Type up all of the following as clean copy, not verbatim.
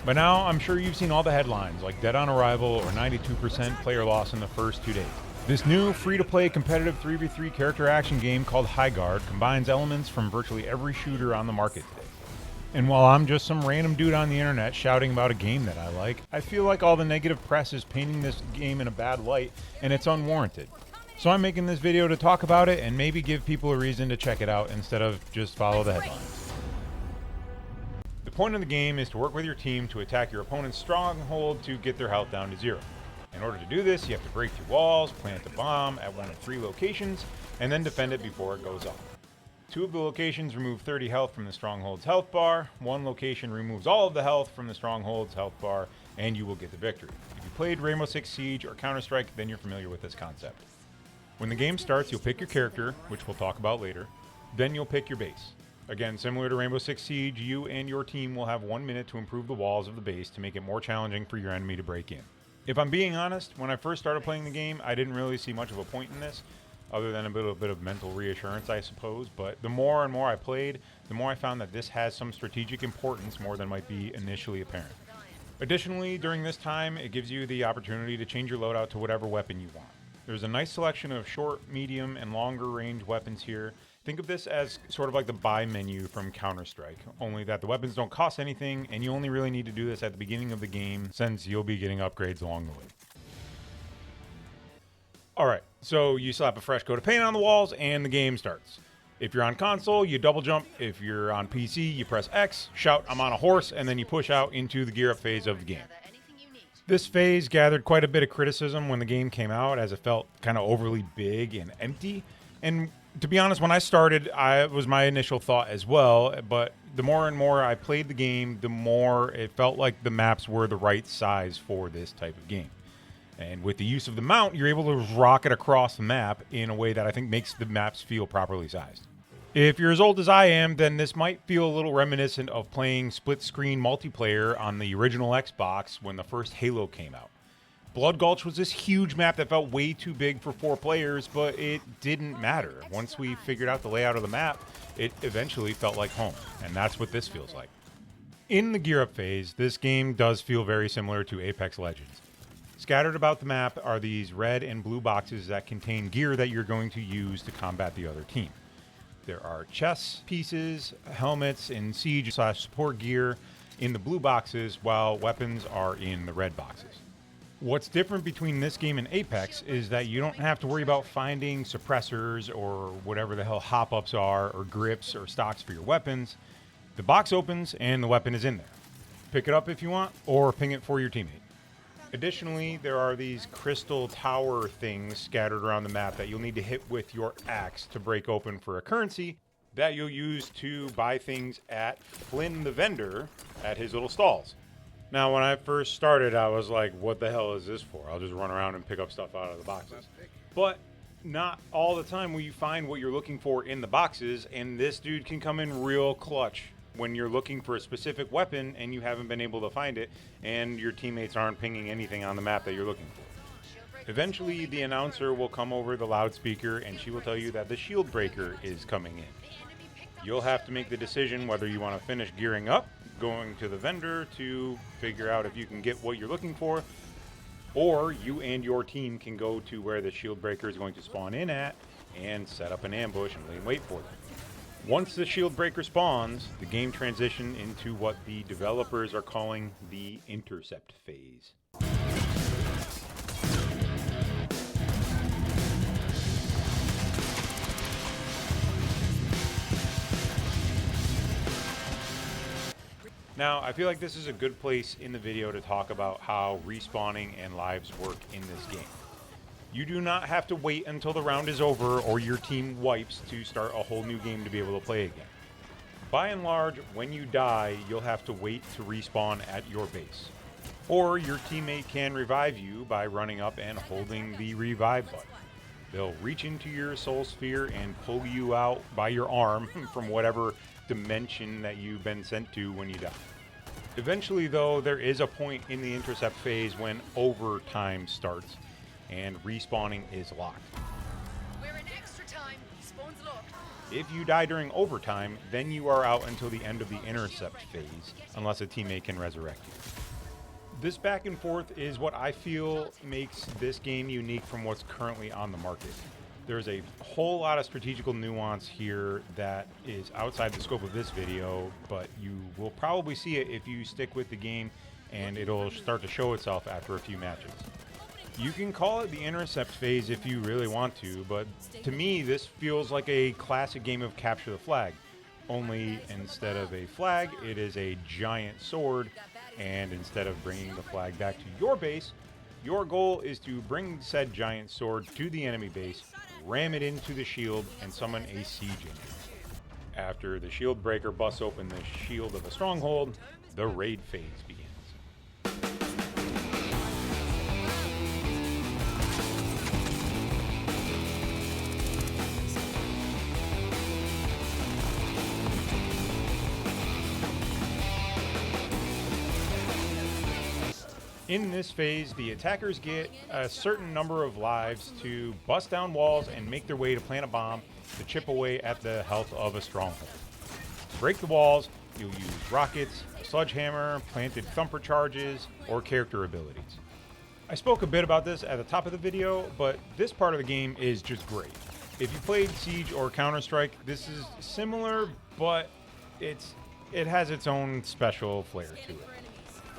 By now, I'm sure you've seen all the headlines like dead on arrival or 92% player loss in the first 2 days. This new free-to-play competitive 3v3 character action game called Highguard combines elements from virtually every shooter on the market today. And while I'm just some random dude on the internet shouting about a game that I like, I feel like all the negative press is painting this game in a bad light, and it's unwarranted. So I'm making this video to talk about it and maybe give people a reason to check it out instead of just follow the headlines. The point of the game is to work with your team to attack your opponent's stronghold to get their health down to 0. In order to do this, you have to break through walls, plant a bomb at one of 3 locations, and then defend it before it goes off. 2 of the locations remove 30 health from the stronghold's health bar, 1 location removes all of the health from the stronghold's health bar, and you will get the victory. If you played Rainbow Six Siege or Counter-Strike, then you're familiar with this concept. When the game starts, you'll pick your character, which we'll talk about later, then you'll pick your base. Again, similar to Rainbow Six Siege, you and your team will have 1 minute to improve the walls of the base to make it more challenging for your enemy to break in. If I'm being honest, when I first started playing the game, I didn't really see much of a point in this, other than a bit of mental reassurance, I suppose, but the more and more I played, the more I found that this has some strategic importance more than might be initially apparent. Additionally, during this time, it gives you the opportunity to change your loadout to whatever weapon you want. There's a nice selection of short, medium, and longer range weapons here. Think of this as sort of like the buy menu from Counter-Strike, only that the weapons don't cost anything, and you only really need to do this at the beginning of the game, since you'll be getting upgrades along the way. Alright, so you slap a fresh coat of paint on the walls, and the game starts. If you're on console, you double jump. If you're on PC, you press X, shout, "I'm on a horse," and then you push out into the gear up phase of the game. This phase gathered quite a bit of criticism when the game came out, as it felt kind of overly big and empty. And to be honest, when I started, it was my initial thought as well, but the more and more I played the game, the more it felt like the maps were the right size for this type of game. And with the use of the mount, you're able to rocket across the map in a way that I think makes the maps feel properly sized. If you're as old as I am, then this might feel a little reminiscent of playing split-screen multiplayer on the original Xbox when the first Halo came out. Blood Gulch was this huge map that felt way too big for 4 players, but it didn't matter. Once we figured out the layout of the map, it eventually felt like home, and that's what this feels like. In the gear up phase, this game does feel very similar to Apex Legends. Scattered about the map are these red and blue boxes that contain gear that you're going to use to combat the other team. There are chest pieces, helmets, and siege/support gear in the blue boxes, while weapons are in the red boxes. What's different between this game and Apex is that you don't have to worry about finding suppressors or whatever the hell hop-ups are, or grips or stocks for your weapons. The box opens and the weapon is in there. Pick it up if you want, or ping it for your teammate. Additionally, there are these crystal tower things scattered around the map that you'll need to hit with your axe to break open for a currency that you'll use to buy things at Flynn the vendor at his little stalls. Now, when I first started, I was like, what the hell is this for? I'll just run around and pick up stuff out of the boxes. But not all the time will you find what you're looking for in the boxes, and this dude can come in real clutch when you're looking for a specific weapon and you haven't been able to find it, and your teammates aren't pinging anything on the map that you're looking for. Eventually, the announcer will come over the loudspeaker and she will tell you that the shield breaker is coming in. You'll have to make the decision whether you want to finish gearing up, going to the vendor to figure out if you can get what you're looking for, or you and your team can go to where the shield breaker is going to spawn in at and set up an ambush and lay in wait for them. Once the shield breaker spawns, the game transitions into what the developers are calling the intercept phase. Now, I feel like this is a good place in the video to talk about how respawning and lives work in this game. You do not have to wait until the round is over or your team wipes to start a whole new game to be able to play again. By and large, when you die, you'll have to wait to respawn at your base. Or your teammate can revive you by running up and holding the revive button. They'll reach into your soul sphere and pull you out by your arm from whatever dimension that you've been sent to when you die. Eventually, though, there is a point in the intercept phase when overtime starts and respawning is locked. We're in extra time. Spawn's locked. If you die during overtime, then you are out until the end of the intercept phase, unless a teammate can resurrect you. This back and forth is what I feel makes this game unique from what's currently on the market. There's a whole lot of strategical nuance here that is outside the scope of this video, but you will probably see it if you stick with the game, and it'll start to show itself after a few matches. You can call it the intercept phase if you really want to, but to me this feels like a classic game of capture the flag. Only instead of a flag, it is a giant sword, and instead of bringing the flag back to your base, your goal is to bring said giant sword to the enemy base, ram it into the shield, and summon a siege engine. After the shield breaker busts open the shield of a stronghold, the raid phase begins. In this phase, the attackers get a certain number of lives to bust down walls and make their way to plant a bomb to chip away at the health of a stronghold. To break the walls, you'll use rockets, a sledgehammer, planted thumper charges, or character abilities. I spoke a bit about this at the top of the video, but this part of the game is just great. If you played Siege or Counter-Strike, this is similar, but it has its own special flair to it.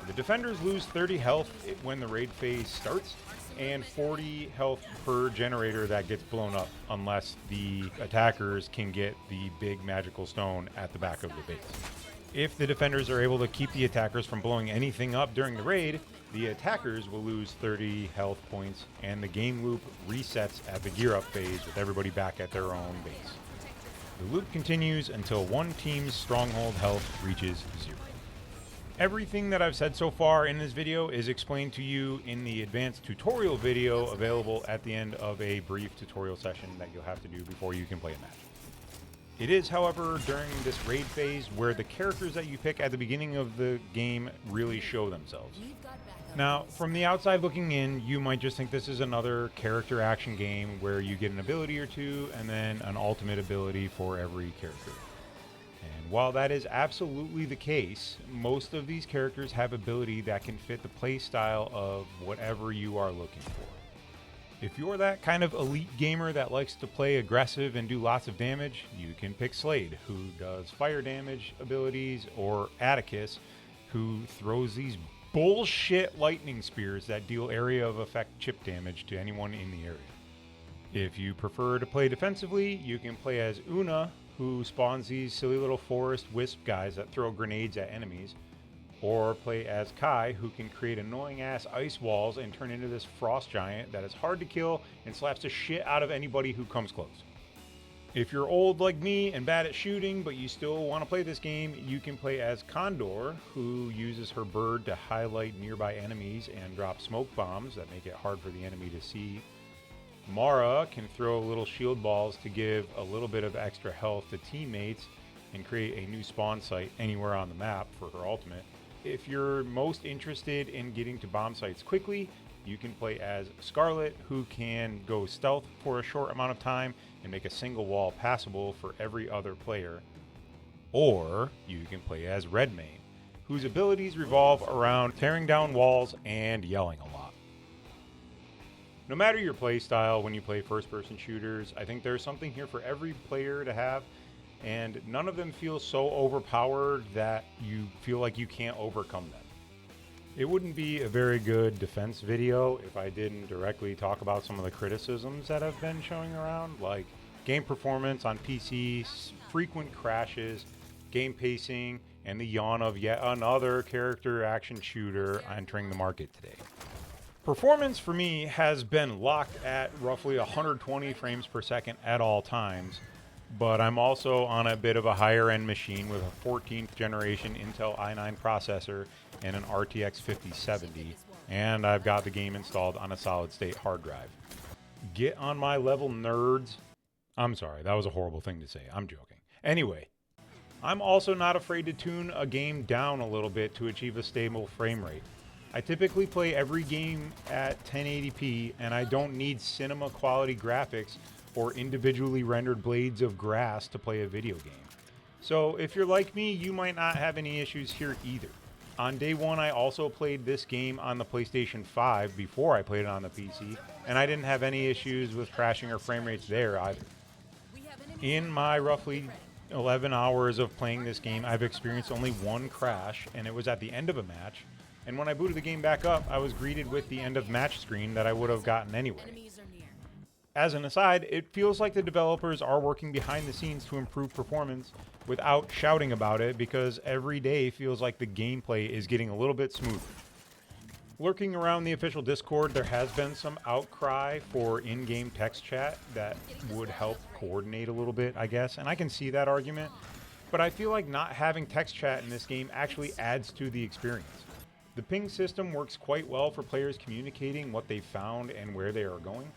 The defenders lose 30 health when the raid phase starts, and 40 health per generator that gets blown up, unless the attackers can get the big magical stone at the back of the base. If the defenders are able to keep the attackers from blowing anything up during the raid, the attackers will lose 30 health points, and the game loop resets at the gear up phase with everybody back at their own base. The loop continues until one team's stronghold health reaches 0. Everything that I've said so far in this video is explained to you in the advanced tutorial video available at the end of a brief tutorial session that you'll have to do before you can play a match. It is, however, during this raid phase where the characters that you pick at the beginning of the game really show themselves. Now, from the outside looking in, you might just think this is another character action game where you get an ability or two and then an ultimate ability for every character. And while that is absolutely the case, most of these characters have ability that can fit the play style of whatever you are looking for. If you're that kind of elite gamer that likes to play aggressive and do lots of damage, you can pick Slade, who does fire damage abilities, or Atticus, who throws these bullshit lightning spears that deal area of effect chip damage to anyone in the area. If you prefer to play defensively, you can play as Una, who spawns these silly little forest wisp guys that throw grenades at enemies, or play as Kai, who can create annoying ass ice walls and turn into this frost giant that is hard to kill and slaps the shit out of anybody who comes close. If you're old like me and bad at shooting, but you still want to play this game, you can play as Condor, who uses her bird to highlight nearby enemies and drop smoke bombs that make it hard for the enemy to see. Mara can throw little shield balls to give a little bit of extra health to teammates and create a new spawn site anywhere on the map for her ultimate. If you're most interested in getting to bomb sites quickly, you can play as Scarlet, who can go stealth for a short amount of time and make a single wall passable for every other player. Or you can play as Redmayne, whose abilities revolve around tearing down walls and yelling a lot. No matter your play style when you play first-person shooters, I think there's something here for every player to have, and none of them feel so overpowered that you feel like you can't overcome them. It wouldn't be a very good defense video if I didn't directly talk about some of the criticisms that have been showing around, like game performance on PC, frequent crashes, game pacing, and the yawn of yet another character action shooter entering the market today. Performance for me has been locked at roughly 120 frames per second at all times, but I'm also on a bit of a higher end machine with a 14th generation Intel i9 processor and an RTX 5070, and I've got the game installed on a solid state hard drive. Get on my level, nerds. I'm sorry, that was a horrible thing to say. I'm joking. Anyway, I'm also not afraid to tune a game down a little bit to achieve a stable frame rate. I typically play every game at 1080p, and I don't need cinema quality graphics or individually rendered blades of grass to play a video game. So if you're like me, you might not have any issues here either. On day one, I also played this game on the PlayStation 5 before I played it on the PC, and I didn't have any issues with crashing or frame rates there either. In my roughly 11 hours of playing this game, I've experienced only one crash, and it was at the end of a match. And when I booted the game back up, I was greeted with the end of match screen that I would have gotten anyway. As an aside, it feels like the developers are working behind the scenes to improve performance without shouting about it, because every day feels like the gameplay is getting a little bit smoother. Lurking around the official Discord, there has been some outcry for in-game text chat that would help coordinate a little bit, I guess, and I can see that argument, but I feel like not having text chat in this game actually adds to the experience. The ping system works quite well for players communicating what they found and where they are going.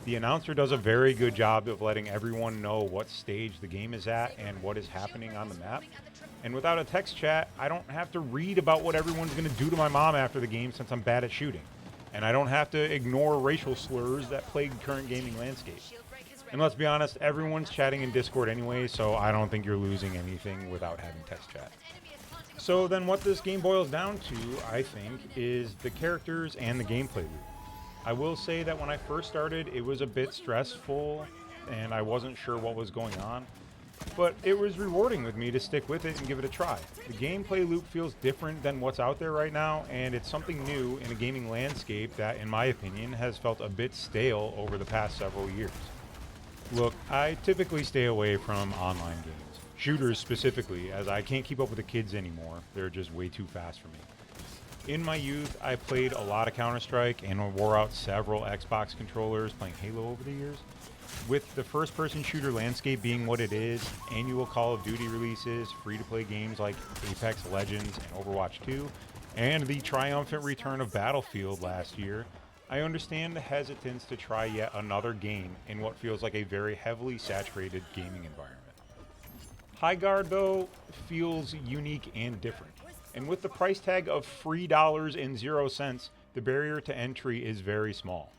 The announcer does a very good job of letting everyone know what stage the game is at and what is happening on the map. And without a text chat, I don't have to read about what everyone's going to do to my mom after the game since I'm bad at shooting. And I don't have to ignore racial slurs that plague current gaming landscape. And let's be honest, everyone's chatting in Discord anyway, so I don't think you're losing anything without having text chat. So then what this game boils down to, I think, is the characters and the gameplay loop. I will say that when I first started, it was a bit stressful and I wasn't sure what was going on, but it was rewarding with me to stick with it and give it a try. The gameplay loop feels different than what's out there right now, and it's something new in a gaming landscape that, in my opinion, has felt a bit stale over the past several years. Look, I typically stay away from online games, shooters specifically, as I can't keep up with the kids anymore. They're just way too fast for me. In my youth, I played a lot of Counter-Strike and wore out several Xbox controllers playing Halo over the years. With the first-person shooter landscape being what it is, annual Call of Duty releases, free-to-play games like Apex Legends and Overwatch 2, and the triumphant return of Battlefield last year, I understand the hesitance to try yet another game in what feels like a very heavily saturated gaming environment. Highguard, though, feels unique and different. And with the price tag of $3.00, the barrier to entry is very small.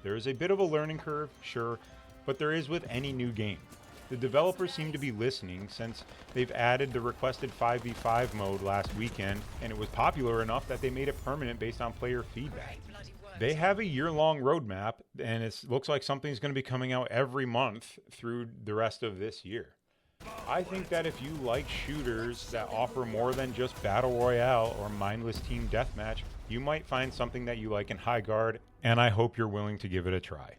There is a bit of a learning curve, sure, but there is with any new game. The developers seem to be listening, since they've added the requested 5v5 mode last weekend, and it was popular enough that they made it permanent based on player feedback. They have a year-long roadmap, and it looks like something's going to be coming out every month through the rest of this year. I think that if you like shooters that offer more than just Battle Royale or mindless team deathmatch, you might find something that you like in Highguard, and I hope you're willing to give it a try.